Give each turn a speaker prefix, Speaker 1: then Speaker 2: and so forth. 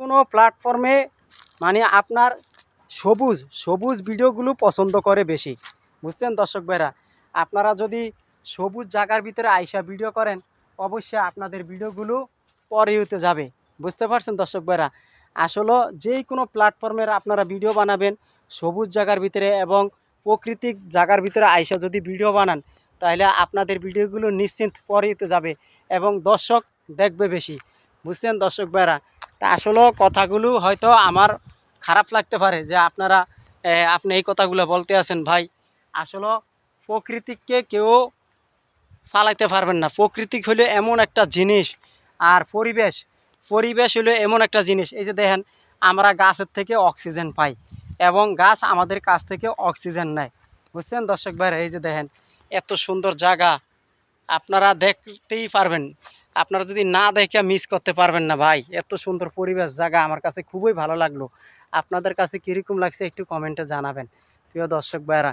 Speaker 1: কোনো প্ল্যাটফর্মে মানে আপনার সবুজ সবুজ ভিডিওগুলো পছন্দ করে বেশি, বুঝছেন দর্শক ভাইরা। আপনারা যদি সবুজ জায়গার ভিতরে আইসা ভিডিও করেন, অবশ্যই আপনাদের ভিডিওগুলো পরে হতে যাবে, বুঝতে পারছেন দর্শক ভাইরা। আসলে যেই কোনো প্ল্যাটফর্মের আপনারা ভিডিও বানাবেন সবুজ জায়গার ভিতরে এবং প্রাকৃতিক জায়গার ভিতরে আইসা যদি ভিডিও বানান, তাহলে আপনাদের ভিডিওগুলো নিশ্চিন্ত পরে হতে যাবে এবং দর্শক দেখবে বেশি, বুঝছেন দর্শক ভাইরা। তা আসলে কথাগুলো হয়তো আমার খারাপ লাগতে পারে যে আপনি এই কথাগুলো বলতে আছেন ভাই। আসলে প্রকৃতিকে কেউ ফালাইতে পারবেন না। প্রকৃতিক হলো এমন একটা জিনিস, আর পরিবেশ পরিবেশ হলো এমন একটা জিনিস। এই যে দেখেন, আমরা গাছের থেকে অক্সিজেন পাই এবং গাছ আমাদের কাছ থেকে অক্সিজেন নেয়, বুঝছেন দর্শক ভাইরা। এই যে দেখেন, এত সুন্দর জায়গা, আপনারা দেখতেই পারবেন। আপনারা যদি না দেখে মিস করতে পারবেন না ভাই। এত সুন্দর পরিবেশ জায়গা আমার কাছে খুবই ভালো লাগলো। আপনাদের কাছে কীরকম লাগছে একটু কমেন্টে জানাবেন প্রিয় দর্শক ভাইরা।